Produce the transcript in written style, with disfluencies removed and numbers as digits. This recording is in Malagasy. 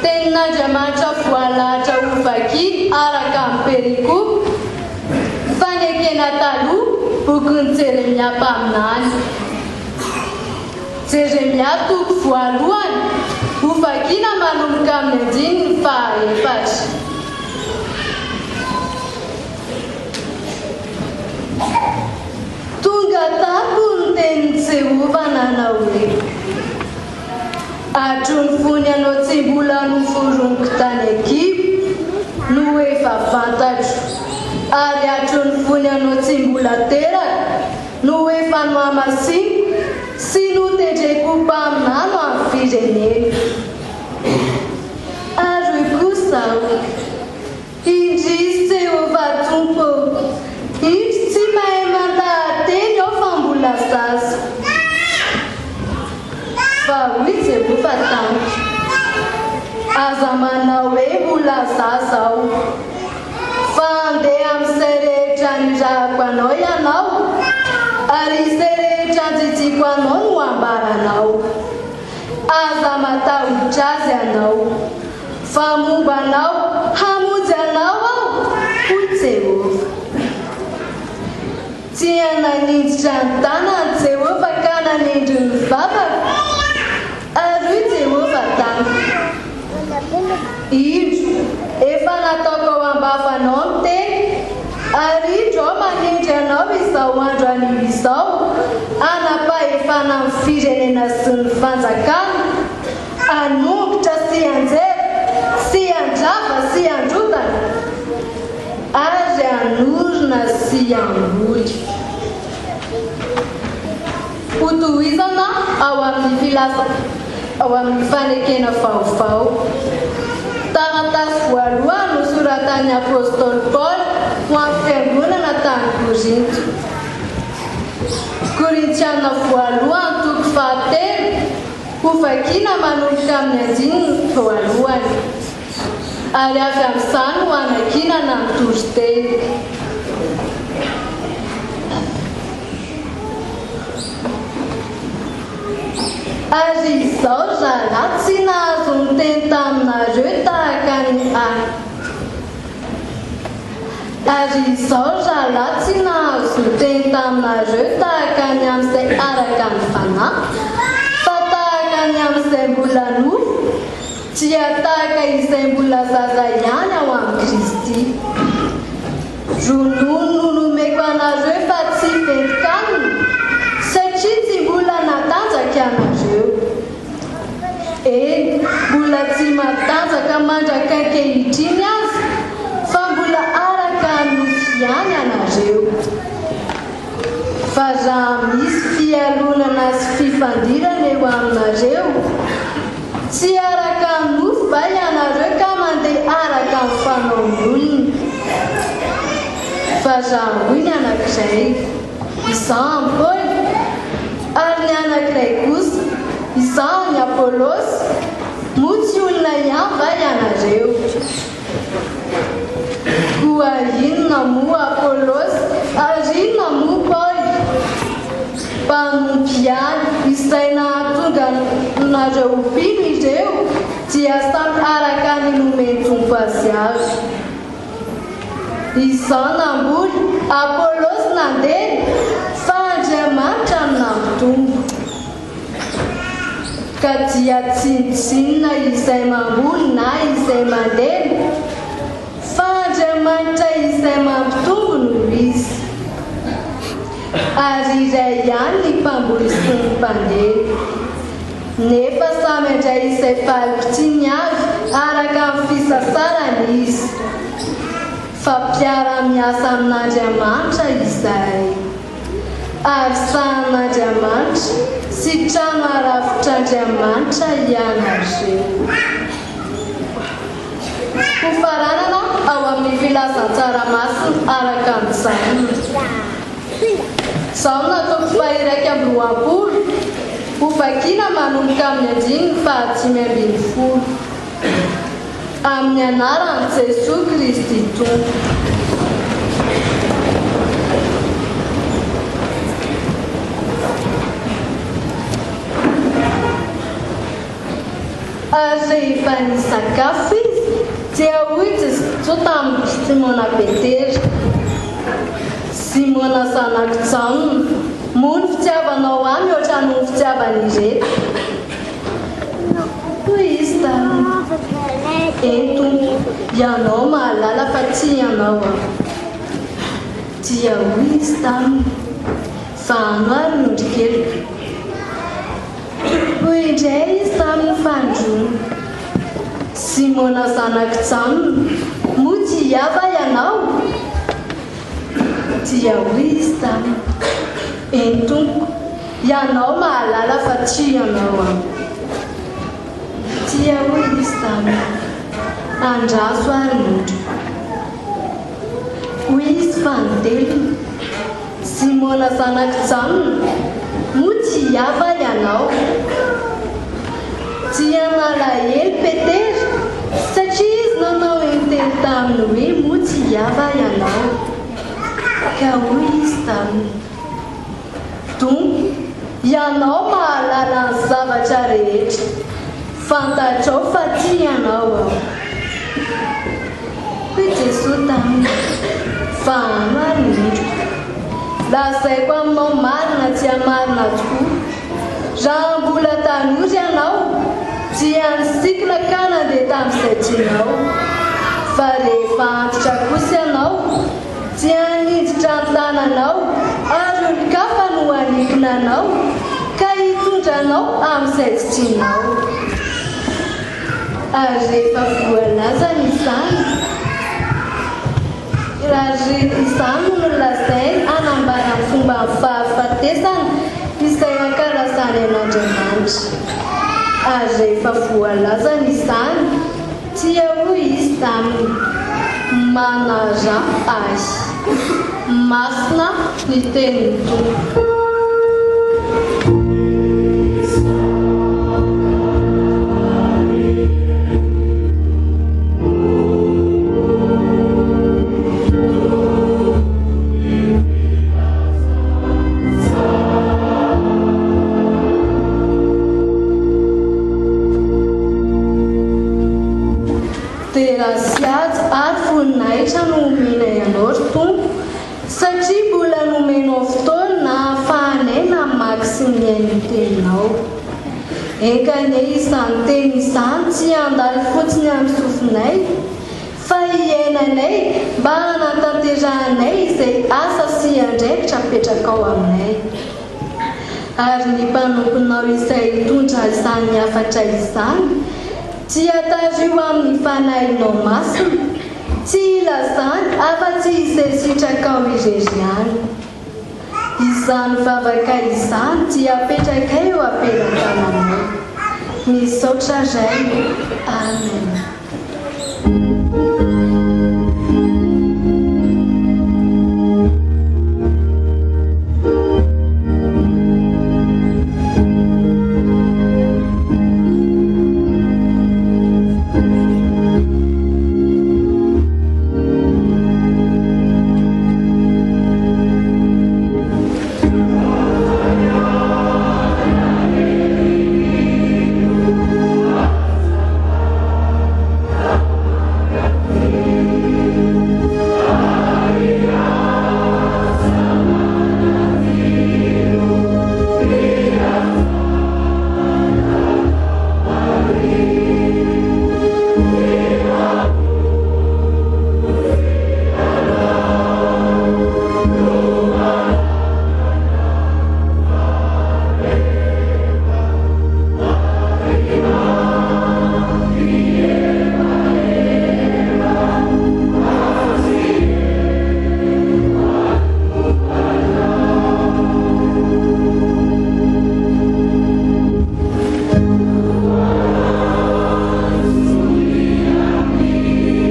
Tenin'Andriamanitra voalahatra ho vaky araka ny periko fanekena taloha bokin'ny Jeremia mpaminany. Jeremia toko voalohany ho vakiana manomboka amin'ny andininy faha-efatra. Tonga tako ny tenin'i Jehova nanao hoe: hatro ny fony anao tsy mbola noforoniko tany Egipo no efa fantatro, ary hatro ny fony anao tsy mbola teraka no efa nohamasiny sy notendreko mpaminano amin'ny firenena. Ary kosa indrisy Jehova Tompo, indry tsy mahay mandahateny aho fa mbola zaza. Fa hoy Jehova tamiko, aza manao hoe mbola zaza aho, fa andeha amin'izay rehetra nirahako anao ianao, ary izay rehetra njijiako anao no ambaranao. Aza matahotra azy ianao, fa momba anao hamonjy anao aho, hoy Jehova. Tia nanindritra ny tanany Jehova ka nanindry ny vavaka, ary hoy Jehova tamiko, indro efa nataoko ao ambavanao ny teny, ary indro aho manindry anao izao andro anio izao, hanapahefana amin'ny firenena sy ny fanjakana, hanombotra sy hanjera, sy handrava sy handrotana, ary hanorina sy hamboly. Hotohizana ao amin'ny filazana, ao amin'ny fanekena vaovao. Taratasy voalohany nosoratan'ny apôstôly Paoly ho amin'ny fiangonana tany Korinto. Korintiana voalohany toko fahatelo ho vakiana manomboka amin'ny andininy voalohany, ary avy amin'izany ho anakinana ny toriteny. Ary izao rahalahy tsy nahazo ny teny taminareo tahaka ny any. Ary izao rahalahy tsy nahazo ny teny taminareo tahaka ny amin'izay araka ny fanahy, fa tahaka ny amin'izay mbola nofo, dia tahaka izay mbola zaza ihany ao amin'ny Kristy. Ronono no nomeko anareo fa tsy fentik'anina, satria tsy mbola natanjaka anareo. Eny, mbola tsy matanjaka mandraka ankehitriny azy, fa mbola araka nofo ihany anareo. Fa raha misy fialonana sy fifandirana eo aminareo, tsy araka nofo va ianareo ka mandeha araka ny fanaon'olona. Fa raha hoy ny anankiray, izaho ny Paoly, ary ny anankiray kosa, izaho ny Apôlôsy, moa tsy olona ihany va ianareo? Koa inona moa Apôlôsy, ary inona moa Paoly? Mpanompo ihany izay nahatonga nareo mpino ireo, dia samy araka ny nomeny Tompo azy avy. Izaho namboly, Apôlôsy nandeha, fa Andriamanitra no nampitombo. Ka dia tsinotsinona izay mamboly na izay mandeha, fa Andriamanitra izay mampitombo no izy. Ary iray ihany ny mpamboly sy ny mpandeha, nefa samy handray izay faliko-tiny avy araka amin'ny fisasarany izy. Fa mpiara-miasa amin'Andriamanitra izay, ary sahan'Andriamanitra sy trano arafitr'Andriamanitra ianareo. Ho faranana ao amin'ny filazan-tsaramaso araka ny Saona. Saona toko faha-iraika amby roapolo, ho vakiana manomboka amin'ny andininy faha-dimy ambin'ny folo. Amin'ny anaran'i Jesosy Kristy Tompo. Ary rehefa nisakafo izy dia hoy tamin'ny Simona Petera, Simona zanako janona, moa ny fitiavanao amy ohatrany ny fitiavany ireto. Hoy izy taminy, eto ianao mahalala fa tsy ianao aho. Dia hoy izy taminy, fa ano ary nondrikeliko. Hoy indray izy taminy fandroana, Simona zanako janona, moa tsy hiava ianao? Dia hoy izy taminy, eny tompoko, ianao mahalala fa tsy ianao aho. Dia hoy izy taminy, andraso ary nondriko. Hoy izy fanoteliny, Simona zanako janona, moa tsy hiava ianao? Dia nalahelo Petera satria izy nanao entely taminy hoe moa tsy hiava ianao. Ka hoy izy taminy, tompo, ianao mahalala ny zavatra rehetra, fantatrao fa tsy ianao aho. Hoy Jesosy taminy, fa ano ary nondriko. Lazaiko aminao marina dia marina tokoa, raha mbola tanora ianao dia nisikina ka nandeha tamin'izay tianao, fa rehefa antitra kosa ianao dia niditra ny tananao ary olon-kafa no hanikinanao ka hitondranao amin'izay tsy tianao. Ary rehefa voalaza izany, raha izany no lazainy hanambarany fomba ny fahafatesana izay ankalazany an'Andriamanitra. Ary rehefa voalaza izany, dia hoy izy taminy, manara ahy, masina ny tenin'ny Tompo. Voninahitra no omena ianao ry Tompo, satria mbola nomenao fotoana ahafahanay namaky sy miaino ny teninao. Enkanay izany teny izany tsy handalo fotsiny amin'ny sofinay, fa hiainanay mba hanatanterahanay izay asa sy andraikitra apetraka ao aminay. Ary ny mpanomponao izay hitondra izany hafatra izany dia tario amin'ny fanahinao masina, tsy ilazany afa-tsy hisesitraka ao irery ihany. Izany vavaka izany dia apetrakay eo ampelantananao. Misaotra ray. Amen.